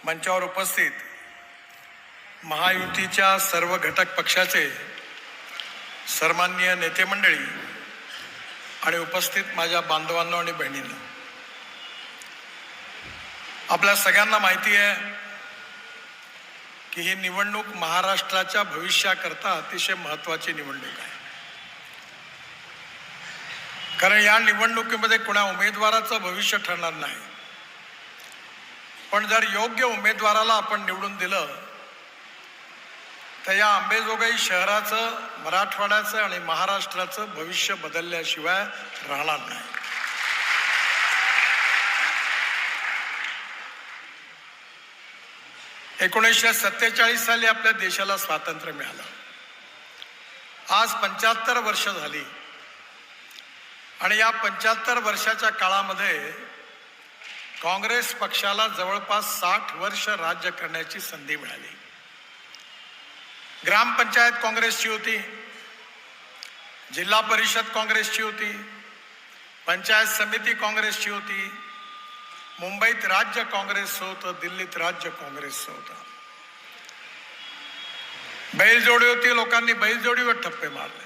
मंचावर उपस्थित महायुतीच्या सर्व घटक पक्षाचे सन्माननीय नेते मंडळी आणि उपस्थित माझ्या बांधवांनो आणि बहिणींनो, आपल्या सगळ्यांना माहिती आहे की ही निवडणूक महाराष्ट्राच्या भविष्याकरता अतिशय महत्त्वाची निवडणूक आहे. कारण या निवडणुकीमध्ये कोणा उमेदवाराचं भविष्य ठरणार नाही, पण जर योग्य उमेदवाराला आपण निवडून दिलं तर या अंबेजोगाई शहराचं, मराठवाड्याचं आणि महाराष्ट्राचं भविष्य बदलल्याशिवाय राहणार नाही. – 1947 साली आपल्या देशाला स्वातंत्र्य मिळालं. आज 75 वर्ष झाली आणि या 75 वर्षाच्या काळामध्ये काँग्रेस पक्षाला जवळपास 60 वर्ष राज्य करण्याची संधी मिळाली. ग्रामपंचायत काँग्रेसची होती, जिल्हा परिषद काँग्रेसची होती, पंचायत समिती काँग्रेसची होती, मुंबईत राज्य काँग्रेस होतं, दिल्लीत राज्य काँग्रेस होतं. बैलजोडी होती, लोकांनी बैलजोडीवर ठप्पे मारले.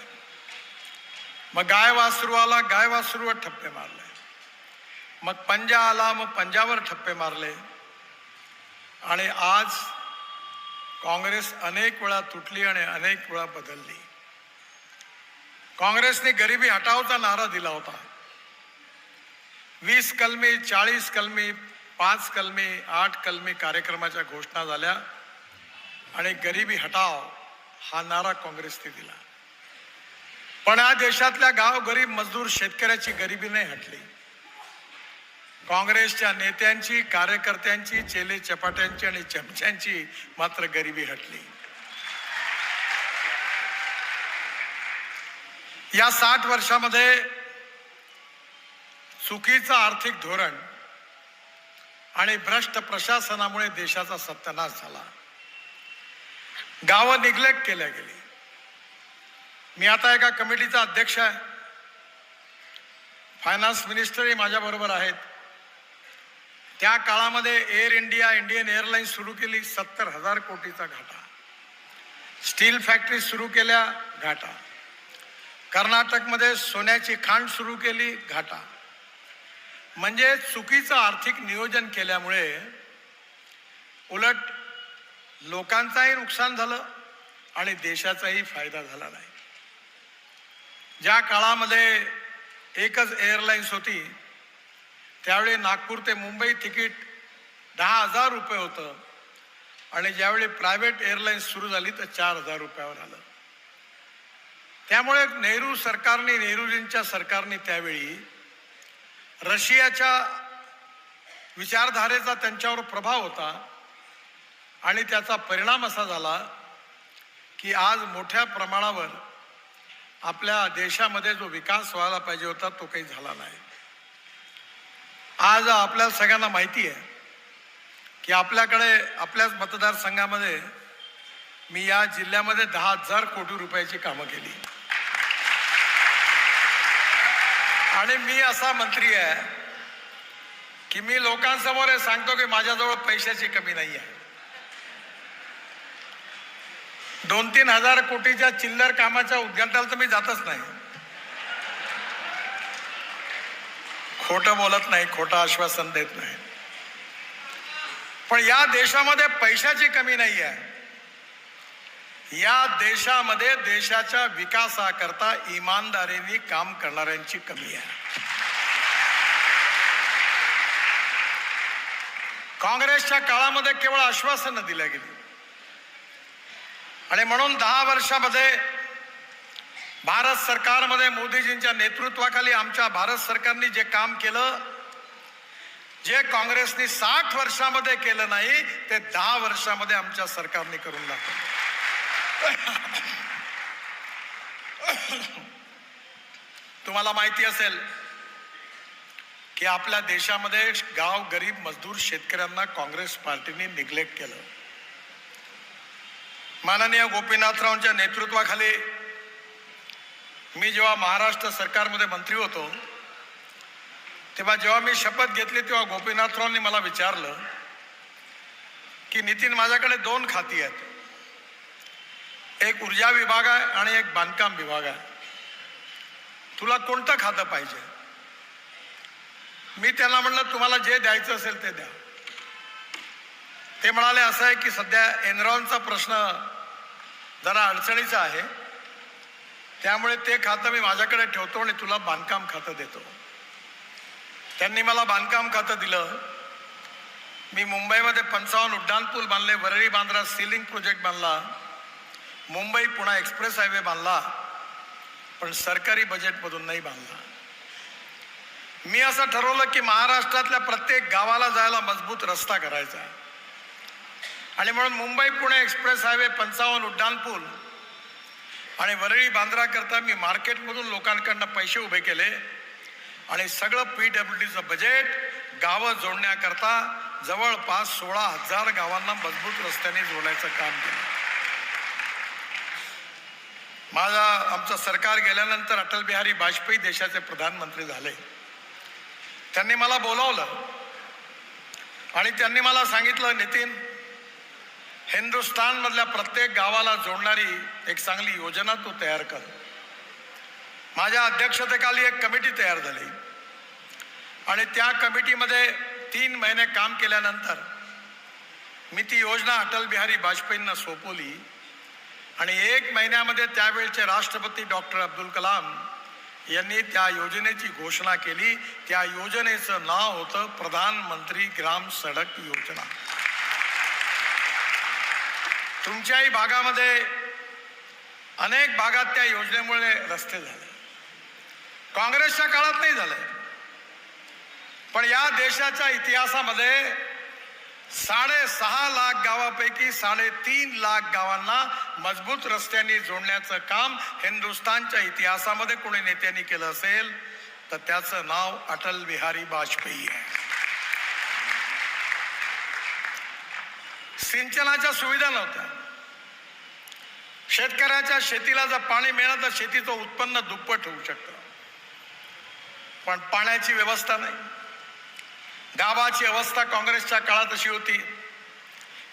मग गाय वासरू आला, गाय वासरूवर ठप्पे मारले. मग पंजा आला, मग पंजावर ठप्पे मारले. आणि आज काँग्रेस अनेक वेळा तुटली आणि अनेक वेळा बदलली. काँग्रेसने गरिबी हटावचा नारा दिला होता. 20 कलमी, 40 कलमी, 5 कलमी, 8 कलमी कार्यक्रमाच्या घोषणा झाल्या आणि गरिबी हटाव हा नारा काँग्रेसने दिला. पण या देशातल्या गाव गरीब मजदूर शेतकऱ्याची गरिबी नाही हटली. काँग्रेसच्या नेत्यांची, कार्यकर्त्यांची, चेले चपाट्यांची आणि चमच्यांची मात्र गरिबी हटली. या 60 वर्षामध्ये चुकीचं आर्थिक धोरण आणि भ्रष्ट प्रशासनामुळे देशाचा सत्यानाश झाला. गावं निग्लेक्ट केल्या गेली. मी आता एका कमिटीचा अध्यक्ष आहे. फायनान्स मिनिस्टरही माझ्या बरोबर आहेत. त्या काळामध्ये एअर इंडिया, इंडियन एअरलाईन्स सुरू केली, 70,000 कोटीचा घाटा. स्टील फॅक्टरी सुरू केल्या, घाटा. कर्नाटकमध्ये सोन्याची खाण सुरू केली, घाटा. म्हणजे चुकीचं आर्थिक नियोजन केल्यामुळे उलट लोकांचाही नुकसान झालं आणि देशाचाही फायदा झाला नाही. ज्या काळामध्ये एकच एअरलाईन्स होती त्यावेळी नागपूर ते मुंबई तिकीट 10,000 रुपये होतं आणि ज्यावेळी प्रायव्हेट एअरलाईन्स सुरू झाली तर 4,000 रुपयावर आलं. त्यामुळे नेहरू सरकारने, नेहरूजींच्या सरकारने त्यावेळी रशियाच्या विचारधारेचा त्यांच्यावर प्रभाव होता आणि त्याचा परिणाम असा झाला की आज मोठ्या प्रमाणावर आपल्या देशामध्ये जो विकास व्हायला पाहिजे होता तो काही झाला नाही. आज आपल्या सगळ्यांना माहिती आहे की आपल्याकडे, आपल्याच मतदारसंघामध्ये मी या जिल्ह्यामध्ये 10,000 कोटी रुपयाची कामं केली. आणि मी असा मंत्री आहे की मी लोकांसमोर सांगतो की माझ्याजवळ पैशाची कमी नाही आहे. 2-3 हजार कोटीच्या चिल्लर कामाच्या उद्घाटनाला तर मी जातच नाही. खोटं बोलत नाही, खोटं आश्वासन देत नाही. पण या देशामध्ये पैशाची कमी नाही आहे. या देशामध्ये देशाच्या विकासाकरता इमानदारीने काम करणाऱ्यांची कमी आहे. काँग्रेसच्या काळामध्ये केवळ आश्वासनं दिल्या गेली आणि म्हणून 10 वर्षामध्ये भारत सरकारमध्ये मोदीजींच्या नेतृत्वाखाली आमच्या भारत सरकारने जे काम केलं, जे काँग्रेसने 60 वर्षामध्ये केलं नाही ते 10 वर्षामध्ये आमच्या सरकारने करून दाखवलं. तुम्हाला माहिती असेल की आपल्या देशामध्ये गाव गरीब मजदूर शेतकऱ्यांना काँग्रेस पार्टीने निग्लेक्ट केलं. माननीय गोपीनाथरावांच्या नेतृत्वाखाली मी जेव्हा महाराष्ट्र सरकारमध्ये मंत्री होतो तेव्हा जेव्हा मी शपथ घेतली तेव्हा गोपीनाथरावांनी मला विचारलं की नितीन, माझ्याकडे 2 खाती आहेत, एक ऊर्जा विभाग आहे आणि एक बांधकाम विभाग आहे, तुला कोणतं खातं पाहिजे? मी त्यांना म्हणलं, तुम्हाला जे द्यायचं असेल ते द्या. ते म्हणाले, असं आहे की सध्या एनरॉनचा प्रश्न जरा अडचणीचा आहे, त्यामुळे ते खातं मी माझ्याकडे ठेवतो आणि तुला बांधकाम खातं देतो. त्यांनी मला बांधकाम खातं दिलं. मी मुंबईमध्ये 55 उड्डाणपूल बांधले, वरळी बांद्रा सीलिंग प्रोजेक्ट बांधला, मुंबई पुणे एक्सप्रेस हायवे बांधला, पण सरकारी बजेटमधून नाही बांधला. मी असं ठरवलं की महाराष्ट्रातल्या प्रत्येक गावाला जायला मजबूत रस्ता करायचा आणि म्हणून मुंबई पुणे एक्सप्रेस हायवे, 55 उड्डाणपूल आणि वरळी बांद्रा करता मी मार्केटमधून लोकांकडनं पैसे उभे केले आणि सगळं PWDचं बजेट गावं जोडण्याकरता जवळपास 16,000 गावांना मजबूत रस्त्याने जोडायचं काम केलं. आमचं सरकार गेल्यानंतर अटल बिहारी वाजपेयी देशाचे प्रधानमंत्री झाले. त्यांनी मला बोलावलं आणि त्यांनी मला सांगितलं, नितीन, हिंदुस्थानमधल्या प्रत्येक गावाला जोडणारी एक चांगली योजना तू तयार कर. माझ्या अध्यक्षतेखाली एक कमिटी तयार झाली आणि त्या कमिटीमध्ये 3 महिने काम केल्यानंतर मी ती योजना अटल बिहारी वाजपेयींना सोपवली आणि 1 महिन्यामध्ये त्यावेळचे राष्ट्रपती डॉक्टर अब्दुल कलाम यांनी त्या योजनेची घोषणा केली. त्या योजनेचं नाव होतं प्रधानमंत्री ग्राम सडक योजना. तुमच्याही भागामध्ये अनेक भागात त्या योजनेमुळे रस्ते झाले. काँग्रेसच्या काळात नाही झाले, पण या देशाच्या इतिहासामध्ये 6.5 लाख गावापैकी 3.5 लाख गावांना मजबूत रस्त्यांनी जोडण्याचं काम हिंदुस्थानच्या इतिहासामध्ये कोणी नेत्यांनी केलं असेल तर त्याचं नाव अटल बिहारी वाजपेयी आहे. सिंचनाच्या सुविधा नव्हत्या. शेतकऱ्याच्या शेतीला जर पाणी मिळालं तर शेतीचं उत्पन्न दुप्पट होऊ शकतं, पण पाण्याची व्यवस्था नाही. गावाची अवस्था काँग्रेसच्या काळात अशी होती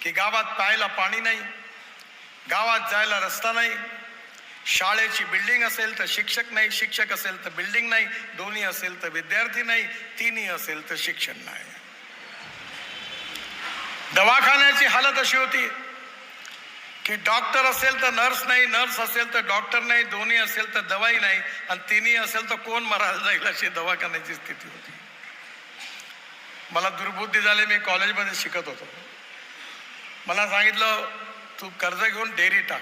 की गावात प्यायला पाणी नाही, गावात जायला रस्ता नाही, शाळेची बिल्डिंग असेल तर शिक्षक नाही, शिक्षक असेल तर बिल्डिंग नाही, दोन्ही असेल तर विद्यार्थी नाही, तिन्ही असेल तर शिक्षण नाही. दवाखान्याची हालत अशी होती की डॉक्टर असेल तर नर्स नाही, नर्स असेल तर डॉक्टर नाही, दोन्ही असेल तर दवाई नाही, आणि तिन्ही असेल तर कोण मरायला जाईल अशी दवाखान्याची स्थिती होती. मला दुर्बुद्धी झाली. मी कॉलेजमध्ये शिकत होतो. मला सांगितलं, तू कर्ज घेऊन डेअरी टाक.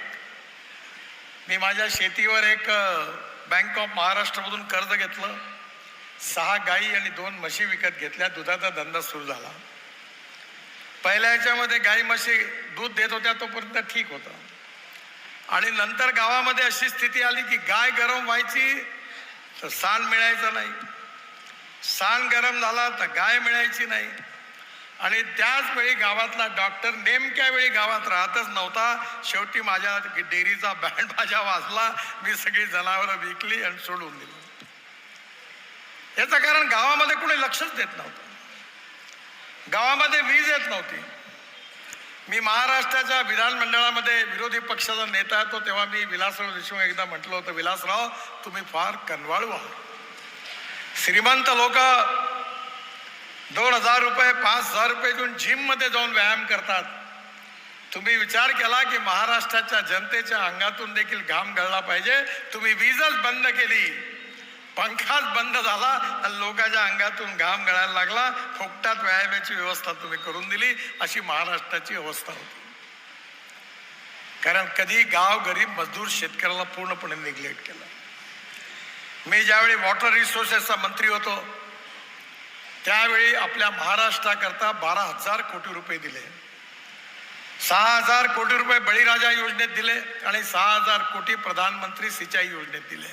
मी माझ्या शेतीवर एक बँक ऑफ महाराष्ट्रमधून कर्ज घेतलं. 6 गाई आणि 2 म्हशी विकत घेतल्या. दुधाचा धंदा सुरू झाला. पहिल्या ह्याच्यामध्ये गाई म्हशी दूध देत होत्या तोपर्यंत ठीक होतं, आणि नंतर गावामध्ये अशी स्थिती आली की गाय गरम व्हायची तर सांड मिळायचं नाही, सांड गरम झाला तर गाय मिळायची नाही, आणि त्याच वेळी गावातला डॉक्टर नेमक्या वेळी गावात राहतच नव्हता. शेवटी माझ्या डेअरीचा बँड बाजा वाजला. मी सगळी जनावरं विकली आणि सोडून दिली. याचं कारण गावामध्ये कोणी लक्षच देत नव्हतं. गावामध्ये वीज येत नव्हती. मी महाराष्ट्राच्या विधानमंडळामध्ये विरोधी पक्षाचा नेता होतो तेव्हा मी विलासराव देशमुख एकदा म्हटलं होतं, विलासराव, तुम्ही फार कनवाळू आहात. श्रीमंत लोक 2,000 रुपये 5,000 रुपये देऊन जिममध्ये जाऊन व्यायाम करतात. तुम्ही विचार केला की महाराष्ट्राच्या जनतेच्या अंगातून देखील घाम गळला पाहिजे. तुम्ही वीजच बंद केली, पंखाच बंद झाला आणि लोकांच्या अंगातून घाम गळायला लागला. फुकटात व्यायामाची व्यवस्था तुम्ही करून दिली. अशी महाराष्ट्राची अवस्था होती. कारण कधी गाव गरीब मजदूर शेतकऱ्याला पूर्णपणे निग्लेक्ट केलं. मी ज्यावेळी वॉटर रिसोर्सेसचा मंत्री होतो त्यावेळी आपल्या महाराष्ट्राकरता 12,000 कोटी रुपये दिले. 6,000 कोटी रुपये बळीराजा योजनेत दिले आणि 6,000 कोटी प्रधानमंत्री सिंचाई योजनेत दिले.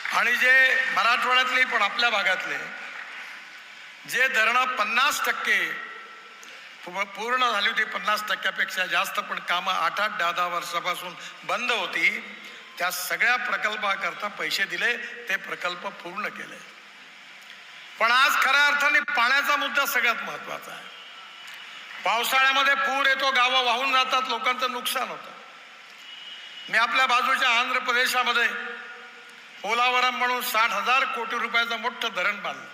आणि जे मराठवाड्यातले पण आपल्या भागातले जे धरणं 50% पूर्ण झाली होती, 50%पेक्षा जास्त, पण कामं 8-8, 10-10 वर्षापासून बंद होती, त्या सगळ्या प्रकल्पाकरता पैसे दिले. ते प्रकल्प पूर्ण केले. पण आज खऱ्या अर्थाने पाण्याचा मुद्दा सगळ्यात महत्वाचा आहे. पावसाळ्यामध्ये पूर येतो, गावं वाहून जातात, लोकांचं नुकसान होतं. मी आपल्या बाजूच्या आंध्र प्रदेशामध्ये पोलावरम म्हणून 60,000 कोटी रुपयाचं मोठं धरण बांधलं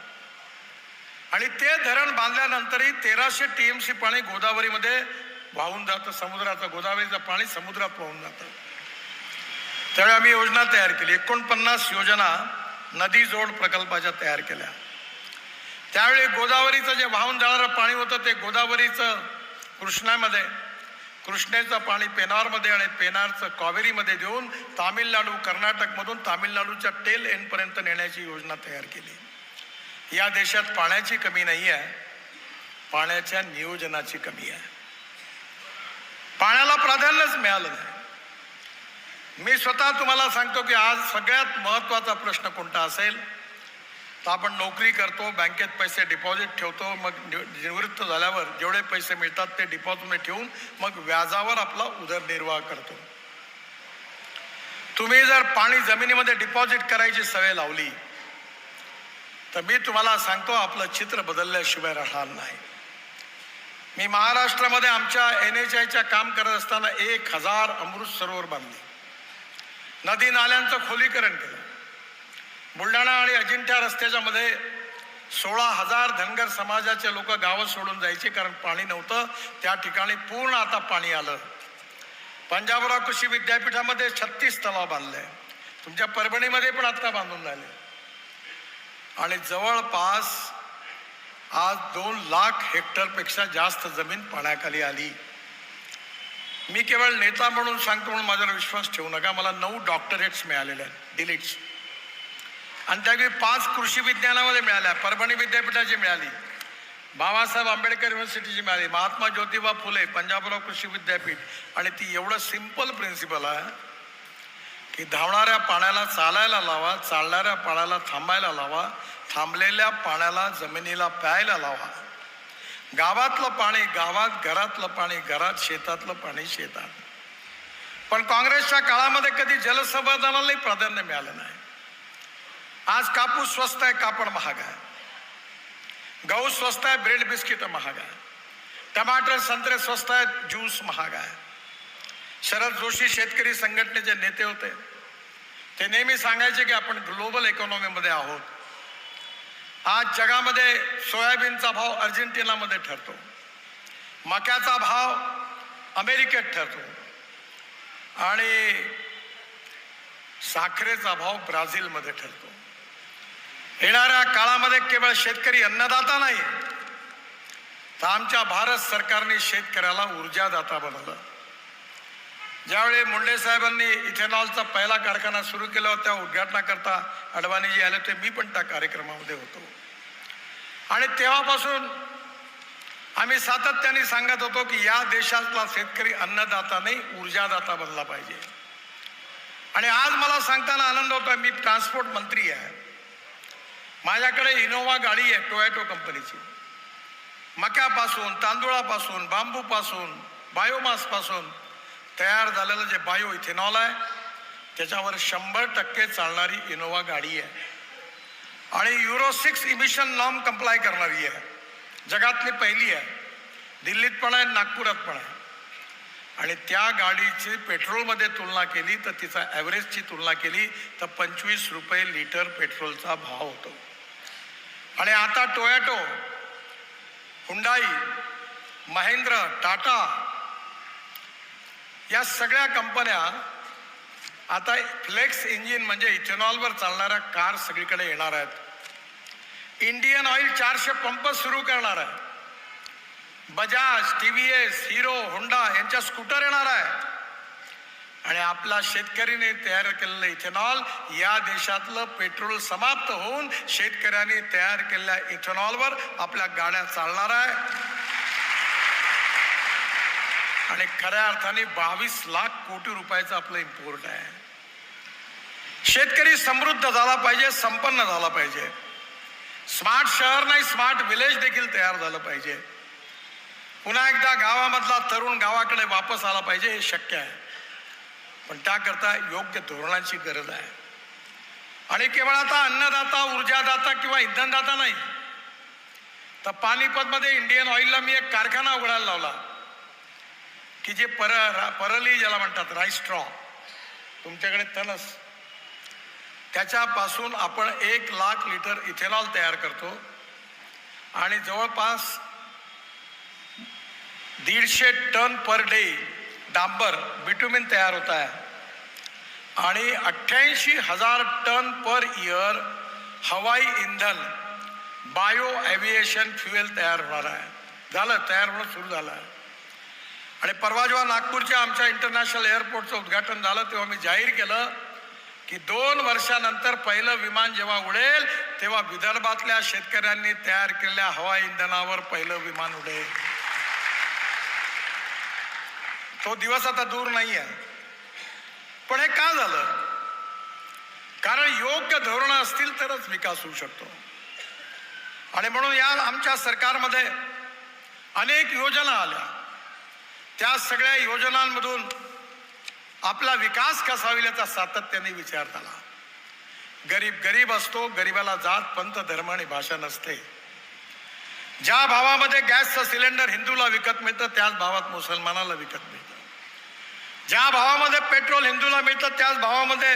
आणि ते धरण बांधल्यानंतरही 1300 TMC पाणी गोदावरीमध्ये वाहून जातं. समुद्राचं, गोदावरीचं पाणी समुद्रात वाहून जातं. त्यावेळी आम्ही योजना तयार केली. 49 योजना नदी जोड प्रकल्पाच्या तयार केल्या. त्यावेळी गोदावरीचं जे वाहून जाणारं पाणी होतं ते गोदावरीचं कृष्णामध्ये, कृष्णेचं पाणी पेनारमध्ये आणि पेनारचं कावेरीमध्ये देऊन तामिळनाडू, कर्नाटकमधून तामिळनाडूच्या टेल एंडपर्यंत नेण्याची योजना तयार केली. या देशात पाण्याची कमी नाही आहे, पाण्याच्या नियोजनाची कमी आहे. पाण्याला प्राधान्यच मिळालं नाही. मी स्वतः तुम्हाला सांगतो की आज सगळ्यात महत्त्वाचा प्रश्न कोणता असेल तर आपण नोकरी करतो, बँकेत पैसे डिपॉझिट ठेवतो, मग निवृत्त झाल्यावर जेवढे पैसे मिळतात ते डिपॉझिटमध्ये ठेवून मग व्याजावर आपला उदरनिर्वाह करतो. तुम्ही जर पाणी जमिनीमध्ये डिपॉझिट करायची सवय लावली तर मी तुम्हाला सांगतो आपलं चित्र बदलल्याशिवाय राहणार नाही. मी महाराष्ट्रामध्ये आमच्या NHIच्या काम करत असताना 1000 अमृत सरोवर बांधली, नदी नाल्यांचं खोलीकरण केलं. बुलढाणा आणि अजिंठा रस्त्याच्या मध्ये 16,000 धनगर समाजाचे लोक गावं सोडून जायचे कारण पाणी नव्हतं. त्या ठिकाणी पूर्ण आता पाणी आलं. पंजाबराव कृषी विद्यापीठामध्ये 36 तलाव बांधले, तुमच्या परभणीमध्ये पण आता बांधून झाले आणि जवळपास आज 2 लाख हेक्टरपेक्षा जास्त जमीन पाण्याखाली आली. मी केवळ नेता म्हणून सांगतो म्हणून माझ्यावर विश्वास ठेवू नका. मला 9 डॉक्टरेट्स मिळालेले आहेत, डिलीट्स, आणि त्यापैकी 5 कृषी विज्ञानामध्ये मिळाल्या. परभणी विद्यापीठाची मिळाली, बाबासाहेब आंबेडकर युनिव्हर्सिटीची मिळाली, महात्मा ज्योतिबा फुले, पंजाबराव कृषी विद्यापीठ. आणि ती एवढं सिंपल प्रिन्सिपल आहे की धावणाऱ्या पाण्याला चालायला लावा, चालणाऱ्या पाण्याला थांबायला लावा, थांबलेल्या पाण्याला जमिनीला प्यायला लावा. गावातलं पाणी गावात, घरातलं पाणी घरात, शेतातलं पाणी शेतात. पण काँग्रेसच्या काळामध्ये कधी जलसंवर्धनालाही प्राधान्य मिळालं नाही. आज कापूस स्वस्त आहे, कापड महाग आहे. गहू स्वस्त आहे, ब्रेड बिस्किट महाग आहे. टमाटर संत्रे स्वस्त आहेत, ज्यूस महाग आहे. शरद जोशी शेतकरी संघटनेचे नेते होते, ते नेहमी सांगायचे की आपण ग्लोबल इकॉनॉमीमध्ये आहोत. आज जगामध्ये सोयाबीनचा भाव अर्जेंटिनामध्ये ठरतो, मक्याचा भाव अमेरिकेत ठरतो आणि साखरेचा भाव ब्राझीलमध्ये ठरतो. येणाऱ्या काळामध्ये केवळ शेतकरी अन्नदाता नाही तर आमच्या भारत सरकारने शेतकऱ्याला ऊर्जादाता बनवलं. ज्यावेळी मुंडे साहेबांनी इथेनॉलचा पहिला कारखाना सुरू केला होता, त्या उद्घाटनाकरता अडवाणीजी आले होते, मी पण त्या कार्यक्रमामध्ये होतो. आणि तेव्हापासून आम्ही सातत्याने सांगत होतो की या देशातला शेतकरी अन्नदाता नाही, ऊर्जादाता बनला पाहिजे. आणि आज मला सांगताना आनंद होता, मी ट्रान्सपोर्ट मंत्री आहे, माझ्याकडे इनोवा गाडी आहे टोयोटो कंपनीची. मक्यापासून, तांदूळापासून, बांबूपासून, बायोमासपासून तयार झालेलं जे बायो इथेनॉल आहे त्याच्यावर 100% चालणारी इनोवा गाडी आहे आणि युरो 6 इमिशन नॉर्म कंप्लाय करणारी आहे. जगातली पहिली आहे, दिल्लीत पण आहे, नागपुरात पण आहे. आणि त्या गाडीची पेट्रोलमध्ये तुलना केली तर तिचा ॲव्हरेजची तुलना केली तर 25 रुपये लिटर पेट्रोलचा भाव होतो. आणि आता टोयोटो, हुंडाई, महिंद्रा, टाटा या सगळ्या कंपन्या आता फ्लेक्स इंजिन म्हणजे इथेनॉलवर चालणाऱ्या कार सगळीकडे येणार आहेत. इंडियन ऑइल 400 पंप सुरू करणार आहे. बजाज, TVS, हिरो, होंडा यांच्या स्कूटर येणार आहे. आणि आपल्या शेतकऱ्याने तयार केलेलं इथेनॉल, या देशातलं पेट्रोल समाप्त होऊन शेतकऱ्यांनी तयार केलेल्या इथेनॉलवर आपल्या गाड्या चालणार आहे. आणि खऱ्या अर्थाने 22 लाख कोटी रुपयाचं आपलं इम्पोर्ट आहे. शेतकरी समृद्ध झाला पाहिजे, संपन्न झाला पाहिजे. स्मार्ट शहर नाही, स्मार्ट विलेज देखील तयार झालं पाहिजे. पुन्हा एकदा गावामधला तरुण गावाकडे वापस आला पाहिजे, हे शक्य आहे. पण त्याकरता योग्य धोरणाची गरज आहे. आणि केवळ आता अन्नदाता, ऊर्जादाता किंवा इंधनदाता नाही तर पानिपतमध्ये इंडियन ऑइलला मी एक कारखाना उघडायला लावला की जे परली ज्याला म्हणतात, राईस स्ट्रॉ, तुमच्याकडे तणस, त्याच्यापासून आपण 1,00,000 लिटर इथेनॉल तयार करतो आणि जवळपास 150 टन पर डे डांबर बिटुमिन तयार होत आहे आणि 88,000 टन पर इयर हवाई इंधन बायो एव्हिएशन फ्युएल तयार होणार आहे. तयार होणं सुरू झालं आहे. आणि परवा जेव्हा नागपूरच्या आमच्या इंटरनॅशनल एअरपोर्टचं उद्घाटन झालं तेव्हा मी जाहीर केलं की 2 वर्षानंतर पहिलं विमान जेव्हा उडेल तेव्हा विदर्भातल्या शेतकऱ्यांनी तयार केलेल्या हवाई इंधनावर पहिलं विमान उडेल. तो दिवस आता दूर नाही आहे. पण हे का झालं? कारण योग्य धोरणं असतील तरच विकास होऊ शकतो. आणि म्हणून या आमच्या सरकारमध्ये अनेक योजना आल्या. त्या सगळ्या योजनांमधून आपला विकास कसा होईल याचा सातत्याने विचार झाला. गरीब गरीब असतो, गरीबाला जात पंथ धर्म आणि भाषा नसते. ज्या भावामध्ये गॅसचं सिलेंडर हिंदूला विकत मिळतं त्याच भावात मुसलमानाला विकत मिळतं. ज्या भावामध्ये पेट्रोल हिंदूला मिळतं त्याच भावामध्ये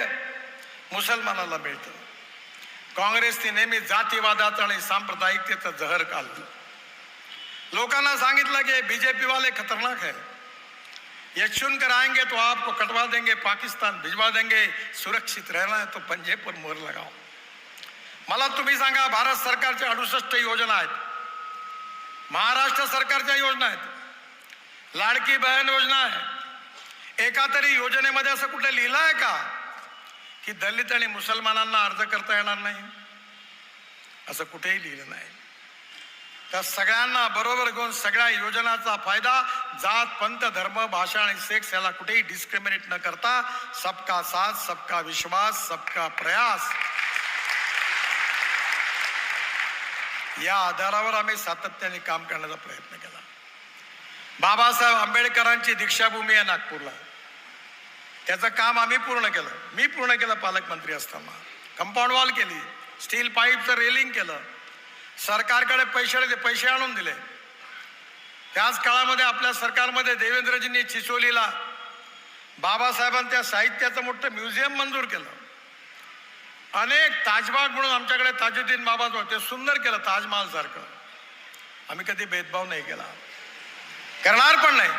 मुसलमानाला मिळतं. काँग्रेसने नेहमी जातीवादाचं आणि सांप्रदायिकतेचं जहर काढलं. लोकांना सांगितलं की बीजेपी वाले खतरनाक है, ये चुनकर आएंगे तो आपको कटवा देंगे, पाकिस्तान भिजवा देंगे, सुरक्षित रहना है तो पंजे पर मोहर लगाओ. मला तुम्ही सांगा, भारत सरकारच्या 68 योजना आहेत, महाराष्ट्र सरकारच्या योजना आहेत, लाडकी बहन योजना आहे. एका तरी योजनेमध्ये असं कुठे लिहिलं आहे का की दलित आणि मुसलमानांना अर्ज करता येणार नाही? असं कुठेही लिहिलं नाही. त्या सगळ्यांना बरोबर घेऊन सगळ्या योजनांचा फायदा जात पंथ धर्म भाषा आणि सेक्स याला कुठेही डिस्क्रिमिनेट न करता सबका साथ सबका विश्वास सबका प्रयास या आधारावर आम्ही सातत्याने काम करण्याचा प्रयत्न केला. बाबासाहेब आंबेडकरांची दीक्षाभूमी आहे नागपूरला, त्याचं काम आम्ही पूर्ण केलं. मी पूर्ण केलं पालकमंत्री असताना. कंपाऊंड वॉल केली, स्टील पाईपचं रेलिंग केलं, सरकारकडे पैसे आणून दिले. त्याच काळामध्ये आपल्या सरकारमध्ये देवेंद्रजींनी चिचोलीला बाबासाहेबांनी त्या साहित्याचं मोठं म्युझियम मंजूर केलं. अनेक ताजबाग म्हणून आमच्याकडे ताजुद्दीन बाबाज होते, सुंदर केलं ताजमहाल सारखं. आम्ही कधी भेदभाव नाही केला, करणार पण नाही.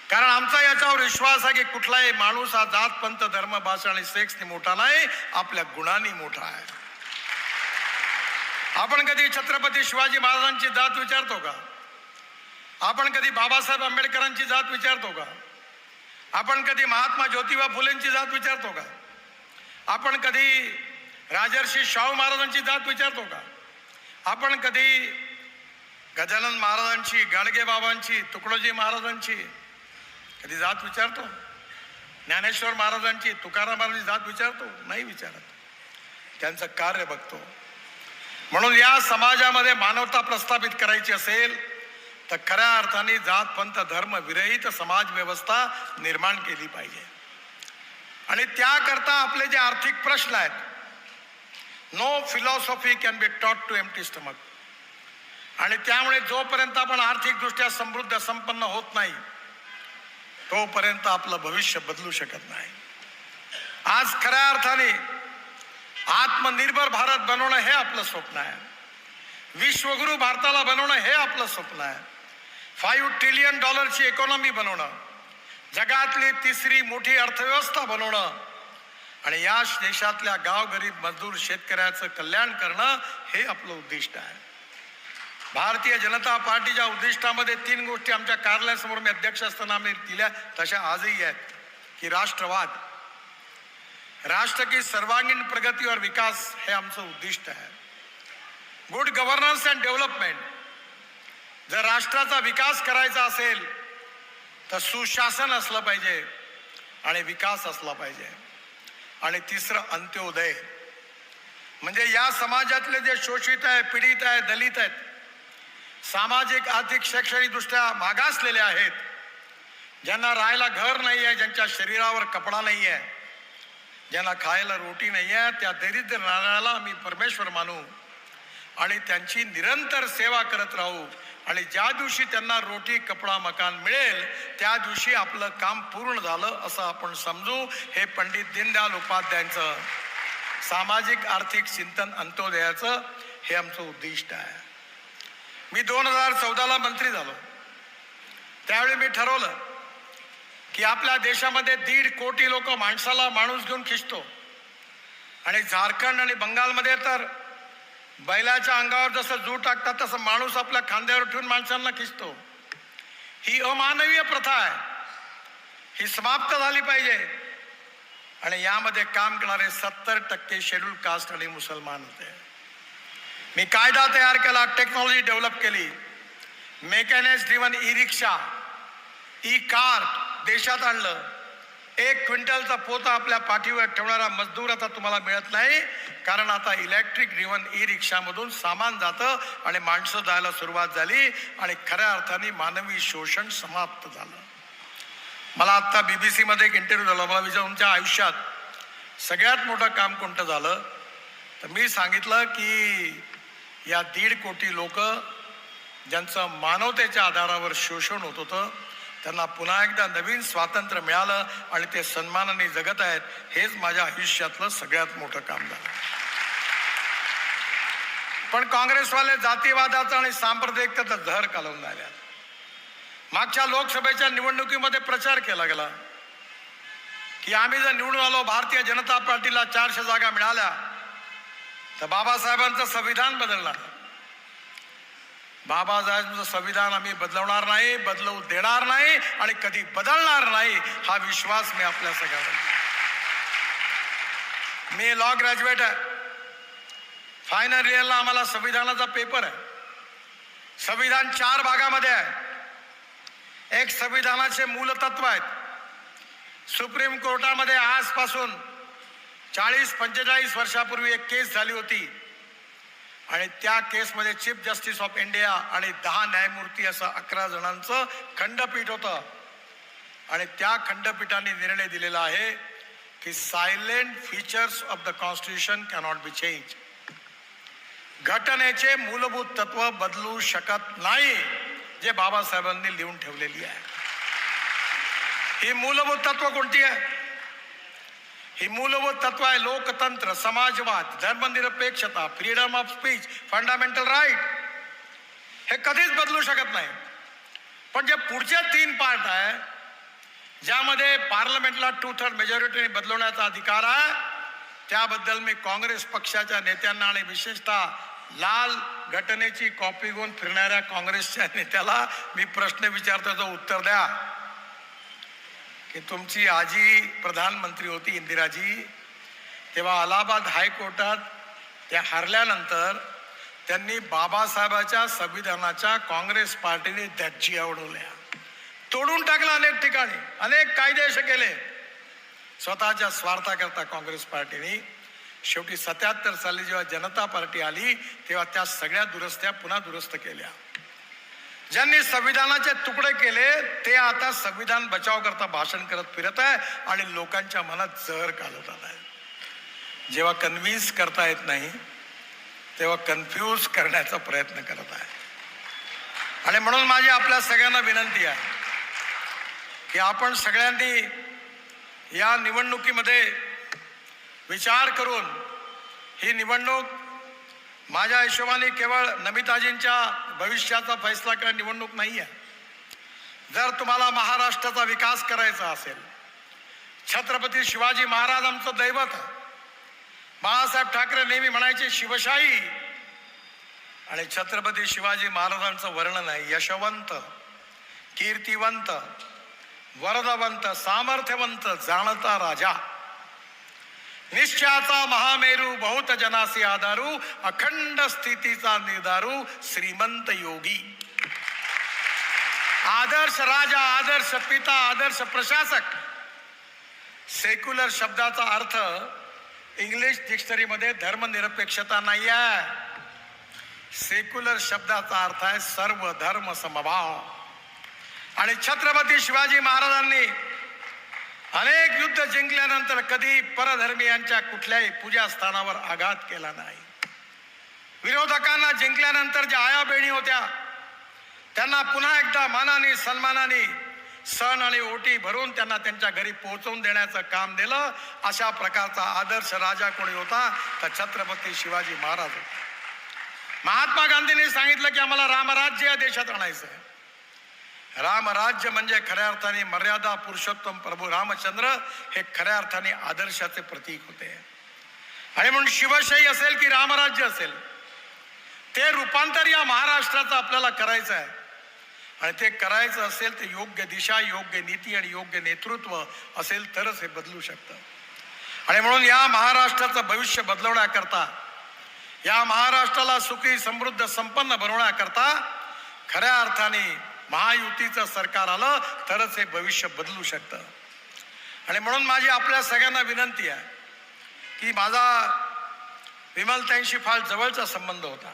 कारण आमचा याच्यावर विश्वास आहे की कुठलाही माणूस हा जात पंथ धर्म भाषा आणि सेक्सने मोठा नाही, आपल्या गुणांनी मोठा आहे. आपण कधी छत्रपती शिवाजी महाराजांची जात विचारतो का? आपण कधी बाबासाहेब आंबेडकरांची जात विचारतो का? आपण कधी महात्मा ज्योतिबा फुलेंची जात विचारतो का? आपण कधी राजर्षी शाहू महाराजांची जात विचारतो का? आपण कधी गजानन महाराजांची, गाडगे बाबांची, तुकडोजी महाराजांची कधी जात विचारतो? ज्ञानेश्वर महाराजांची, तुकाराम महाराजांची जात विचारतो? नाही विचारत. त्यांचं कार्य बघतो. म्हणून या समाजामध्ये मानवता प्रस्थापित करायची असेल तर खऱ्या अर्थाने जात पंथ धर्म विरहित समाज व्यवस्था निर्माण केली पाहिजे. आणि त्याकरता आपले जे आर्थिक प्रश्न आहेत, no philosophy can be taught to empty stomach. आणि त्यामुळे जोपर्यंत आपण आर्थिकदृष्ट्या समृद्ध संपन्न होत नाही तोपर्यंत आपलं भविष्य बदलू शकत नाही. आज खऱ्या अर्थाने आत्मनिर्भर भारत बनवणं हे आपलं स्वप्न आहे. विश्वगुरु भारताला बनवणं हे आपलं स्वप्न आहे. $5 ट्रिलियन इकॉनॉमी बनवणं, जगातली 3री मोठी अर्थव्यवस्था बनवणं आणि या देशातल्या गावगरीब मजदूर शेतकऱ्याचं कल्याण करणं हे आपलं उद्दिष्ट आहे. भारतीय जनता पार्टीच्या उद्दिष्टामध्ये 3 गोष्टी आमच्या कार्यालयासमोर मी अध्यक्ष असताना आम्ही दिल्या, तशा आजही आहेत की राष्ट्रवाद, राष्ट्र की सर्वांगीण प्रगती और विकास हे आमचं उद्दिष्ट आहे. Good governance and development. जर राष्ट्राचा विकास करायचा असेल तर सुशासन असलं पाहिजे आणि विकास असला पाहिजे. आणि 3रं अंत्योदय, म्हणजे या समाजातले जे शोषित आहे, पीडित आहे, दलित आहेत, सामाजिक आर्थिक शैक्षणिक दृष्ट्या मागासलेले आहेत, ज्यांना राहायला घर नाही आहे, ज्यांच्या शरीरावर कपडा नाही आहे, ज्यांना खायला रोटी नाही आहे, त्या दरिद्र नारायणाला आम्ही परमेश्वर मानू आणि त्यांची निरंतर सेवा करत राहू आणि ज्या दिवशी त्यांना रोटी कपडा मकान मिळेल त्या दिवशी आपलं काम पूर्ण झालं असं आपण समजू. हे पंडित दीनदयाल उपाध्यायांचं सामाजिक आर्थिक चिंतन अंत्योदयाचं हे आमचं उद्दिष्ट आहे. मी 2014ला मंत्री झालो. त्यावेळी मी ठरवलं की आपल्या देशामध्ये 1.5 कोटी लोक माणसाला माणूस घेऊन खिचतो आणि झारखंड आणि बंगालमध्ये तर बैलाच्या अंगावर जसं जू टाकतात तसं माणूस आपल्या खांद्यावर ठेवून माणसांना खिचतो. ही अमानवीय प्रथा आहे, ही समाप्त झाली पाहिजे. आणि यामध्ये काम करणारे 70% शेड्यूल कास्ट आणि मुसलमान होते. मी कायदा तयार केला, टेक्नॉलॉजी डेव्हलप केली, मेकॅनिक्स ड्रिव्हन ई रिक्षा, ई कार्ट देशात आणलं. 1 क्विंटलचा पोता आपल्या पाठीवर ठेवणारा मजदूर आता तुम्हाला मिळत नाही, कारण आता इलेक्ट्रिक ड्रिव्हन ई रिक्षामधून सामान जातं आणि माणसं जायला सुरुवात झाली आणि खऱ्या अर्थाने मानवी शोषण समाप्त झालं. मला आत्ता BBC मध्ये एक इंटरव्ह्यू झाला. मला विचार तुमच्या आयुष्यात सगळ्यात मोठं काम कोणतं झालं, तर मी सांगितलं की या 1.5 कोटी लोक ज्यांचं मानवतेच्या आधारावर शोषण होत होतं त्यांना पुन्हा एकदा नवीन स्वातंत्र्य मिळालं आणि ते सन्मानाने जगत आहेत. हेच माझ्या आयुष्यातलं सगळ्यात मोठं काम झालं. पण काँग्रेसवाले जातीवादाचा आणि सांप्रदायिकतेचा झहर कालवून राहिल्या. मागच्या लोकसभेच्या निवडणुकीमध्ये प्रचार केला गेला की आम्ही जर निवडून आलो, भारतीय जनता पार्टीला 400 जागा मिळाल्या तर बाबासाहेबांचं संविधान बदलणार. बाबासाहेबांचं संविधान आम्ही बदलवणार नाही, बदलवू देणार नाही आणि कधी बदलणार नाही, हा विश्वास मी आपल्या सगळ्यांना. मी लॉ ग्रॅज्युएट आहे. फायनल इयरला आम्हाला संविधानाचा पेपर आहे. संविधान 4 भागामध्ये आहे. एक संविधानाचे मूलतत्व आहेत. सुप्रीम कोर्टामध्ये आजपासून 40-45 वर्षापूर्वी एक केस झाली होती आणि त्या केसमध्ये चीफ जस्टिस ऑफ इंडिया आणि 10 न्यायमूर्ती असं 11 जणांचं खंडपीठ होतं आणि त्या खंडपीठाने निर्णय दिलेला आहे की silent features of the constitution cannot be change. घटनेचे मूलभूत तत्व बदलू शकत नाही जे बाबासाहेबांनी लिहून ठेवलेली आहे. ही मूलभूत तत्व कोणती आहे? ही मूलभूत तत्व आहे लोकतंत्र, समाजवाद, धर्मनिरपेक्षता, freedom of speech, fundamental right. हे कधीच बदलू शकत नाही. पण जे पुढचे 3 पार्ट आहे ज्यामध्ये पार्लमेंटला 2/3 मेजॉरिटीने बदलवण्याचा अधिकार आहे, त्याबद्दल मी काँग्रेस पक्षाच्या नेत्यांना आणि विशेषतः लाल घटनेची कॉपी घेऊन फिरणाऱ्या काँग्रेसच्या नेत्याला मी प्रश्न विचारतो, त्याचं उत्तर द्या. की तुमची आजी प्रधानमंत्री होती इंदिराजी, तेव्हा अलाहाबाद हायकोर्टात त्या हरल्यानंतर त्यांनी बाबासाहेबाच्या संविधानाच्या काँग्रेस पार्टीने धज्जिया उडवल्या, तोडून टाकला. अनेक ठिकाणी अनेक कायदे असे केले स्वतःच्या स्वार्थाकरता काँग्रेस पार्टीने. शेवटी 77 साली जेव्हा जनता पार्टी आली तेव्हा त्या सगळ्या दुरुस्त्या पुन्हा दुरुस्त केल्या. ज्यांनी संविधानाचे तुकडे केले ते आता संविधान बचाव करता भाषण करत फिरत आहे आणि लोकांच्या मनात जहर घालवत आहे. जेव्हा कन्व्हिन्स करता येत नाही तेव्हा कन्फ्यूज करण्याचा प्रयत्न करत आहे. आणि म्हणून माझी आपल्या सगळ्यांना विनंती आहे की आपण सगळ्यांनी या निवडणुकीमध्ये विचार करून, ही निवडणूक माझ्या हिशोबाने केवळ नमिताजींच्या भविष्याचा फैसला करणारी निवडणूक नाही आहे. जर तुम्हाला महाराष्ट्राचा विकास करायचा असेल, छत्रपती शिवाजी महाराज आमचं दैवत आहे. बाळासाहेब ठाकरे नेहमी म्हणायचे शिवशाही, आणि छत्रपती शिवाजी महाराजांचं वर्णन आहे यशवंत, कीर्तिवंत, वरदवंत, सामर्थ्यवंत, जाणता राजा, निश्चयाचा महामेरू, बहुत जनासी आधारू, अखंड स्थितीचा निर्धारू, श्रीमंत योगी. आदर्श राजा, आदर्श पिता, आदर्श प्रशासक. सेक्युलर शब्दाचा अर्थ इंग्लिश डिक्शनरीमध्ये धर्मनिरपेक्षता नाही आहे. सेक्युलर शब्दाचा अर्थ आहे सर्व धर्म समभाव. आणि छत्रपती शिवाजी महाराजांनी अनेक युद्ध जिंकल्यानंतर कधी परधर्मीयांच्या कुठल्याही पूजा स्थानावर आघात केला नाही. विरोधकांना जिंकल्यानंतर ज्या आया बहिणी होत्या त्यांना पुन्हा एकदा मानाने सन्मानाने सण आणि ओटी भरून त्यांना त्यांच्या घरी पोहोचवून देण्याचं काम दिलं. अशा प्रकारचा आदर्श राजा कोणी होता तर छत्रपती शिवाजी महाराज होते. महात्मा गांधींनी सांगितलं की आम्हाला रामराज्य या देशात आणायचं आहे. रामराज्य म्हणजे खऱ्या अर्थाने मर्यादा पुरुषोत्तम प्रभू रामचंद्र हे खऱ्या अर्थाने आदर्शाचे प्रतीक होते. आणि म्हणून शिवशाही असेल की रामराज्य असेल ते रूपांतर या महाराष्ट्राचं आपल्याला करायचं आहे. आणि ते करायचं असेल तर योग्य दिशा, योग्य नीती आणि योग्य नेतृत्व असेल तरच हे बदलू शकतं. आणि म्हणून या महाराष्ट्राचं भविष्य बदलवण्याकरता, या महाराष्ट्राला सुखी समृद्ध संपन्न बनवण्याकरता खऱ्या अर्थाने महायुतीचं सरकार आलं तरच हे भविष्य बदलू शकतं. आणि म्हणून माझी आपल्या सगळ्यांना विनंती आहे की माझा विमलताईंशी फार जवळचा संबंध होता.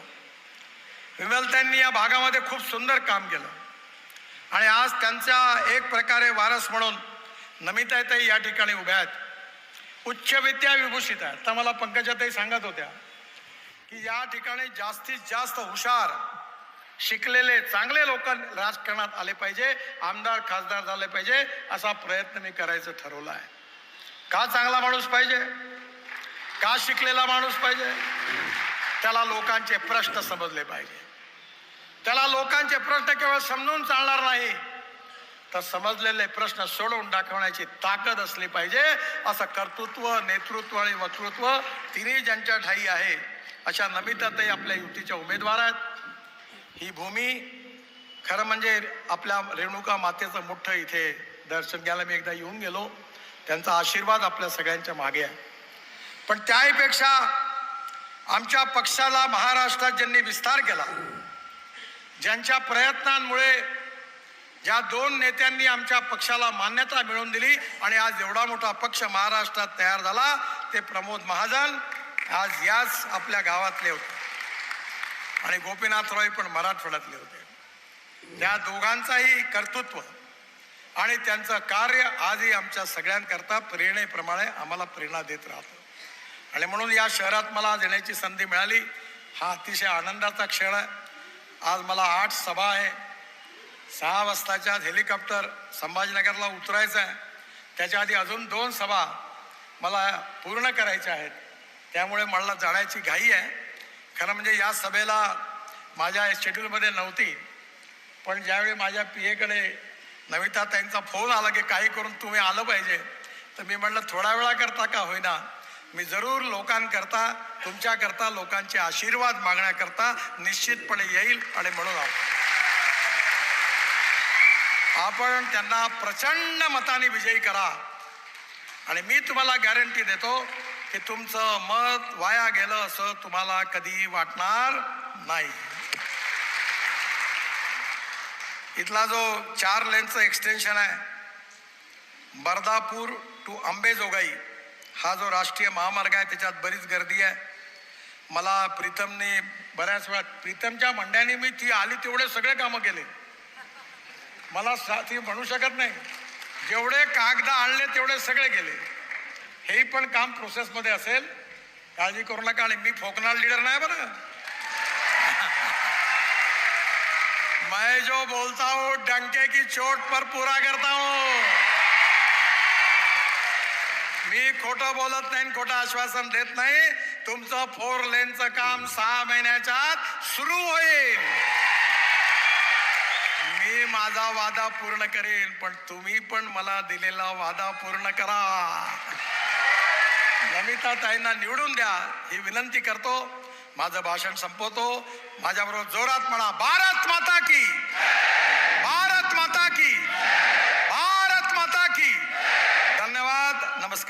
विमलताईंनी या भागामध्ये खूप सुंदर काम केलं आणि आज त्यांच्या एक प्रकारे वारस म्हणून नमिताताई या ठिकाणी उभ्या आहेत. उच्च विद्या विभूषित आहेत. तर मला पंकजाताई सांगत होत्या की या ठिकाणी जास्तीत जास्त हुशार शिकलेले चांगले लोक राजकारणात आले पाहिजे, आमदार खासदार झाले पाहिजे, असा प्रयत्न मी करायचं ठरवलं आहे. का चांगला माणूस पाहिजे, का शिकलेला माणूस पाहिजे, त्याला लोकांचे प्रश्न समजले पाहिजे. त्याला लोकांचे प्रश्न केवळ समजून चालणार नाही तर समजलेले प्रश्न सोडवून दाखवण्याची ताकद असली पाहिजे. असं कर्तृत्व, नेतृत्व आणि वक्तृत्व तिन्ही ज्यांच्या ठायी आहे अशा नमिताताई आपल्या युतीच्या उमेदवार आहेत. ही भूमी खरं म्हणजे आपल्या रेणुका मातेचं मोठं इथे दर्शन घ्यायला मी एकदा येऊन गेलो. त्यांचा आशीर्वाद आपल्या सगळ्यांच्या मागे आहे. पण त्याहीपेक्षा आमच्या पक्षाला महाराष्ट्रात ज्यांनी विस्तार केला, ज्यांच्या प्रयत्नांमुळे ज्या दोन नेत्यांनी आमच्या पक्षाला मान्यता मिळवून दिली आणि आज एवढा मोठा पक्ष महाराष्ट्रात तयार झाला ते प्रमोद महाजन आज याच आपल्या गावातले होते आणि गोपीनाथ रॉय पण मराठवाड्यातले होते. त्या दोघांचाही कर्तृत्व आणि त्यांचं कार्य आजही आमच्या सगळ्यांकरता प्रेरणेप्रमाणे आम्हाला प्रेरणा देत राहतं. आणि म्हणून या शहरात मला आज येण्याची संधी मिळाली. हा अतिशय आनंदाचा क्षण आहे. आज मला 8 सभा आहे. 6 वाजताच्या हेलिकॉप्टर संभाजीनगरला उतरायचं आहे. त्याच्या आधी अजून 2 सभा मला पूर्ण करायच्या आहेत. त्यामुळे मला जाण्याची घाई आहे. खरं म्हणजे या सभेला माझ्या शेड्यूलमध्ये नव्हती, पण ज्यावेळी माझ्या PA नमिताताईंचा फोन आला की काही करून तुम्ही आलं पाहिजे, तर मी म्हटलं थोड्या वेळा करता का होईना मी जरूर लोकांकरता, तुमच्याकरता, लोकांचे आशीर्वाद मागण्याकरता निश्चितपणे येईल. आणि म्हणून आपण त्यांना प्रचंड मताने विजयी करा. आणि मी तुम्हाला गॅरंटी देतो की तुमचं मत वाया गेलं असं तुम्हाला कधी वाटणार नाही. इथला जो 4 लेनचं एक्सटेन्शन आहे बर्दापूर टू अंबेजोगाई, हा जो राष्ट्रीय महामार्ग आहे त्याच्यात बरीच गर्दी आहे. मला प्रीतमने बऱ्याच वेळा, प्रीतमच्या मंड्याने मी ती आली तेवढे सगळे कामं केले. मला ती म्हणू शकत नाही, जेवढे कागद आणले तेवढे सगळे गेले. हेही पण काम प्रोसेसमध्ये असेल, काळजी करू नका. आणि मी फोकनार लीडर नाही बरं. मैं जो बोलता हूँ डंके की चोट पर पूरा करता हूँ. मी खोटं बोलत नाही, खोटं आश्वासन देत नाही. तुमचं 4 लेनचं काम 6 महिन्याच्या आत सुरू होईल. मी माझा वादा पूर्ण करेन, पण तुम्ही पण मला दिलेला वादा पूर्ण करा. नमिताताईंना निवडून द्या ही विनंती करतो. माझं भाषण संपवतो. माझ्याबरोबर जोरात म्हणा, भारत माता की.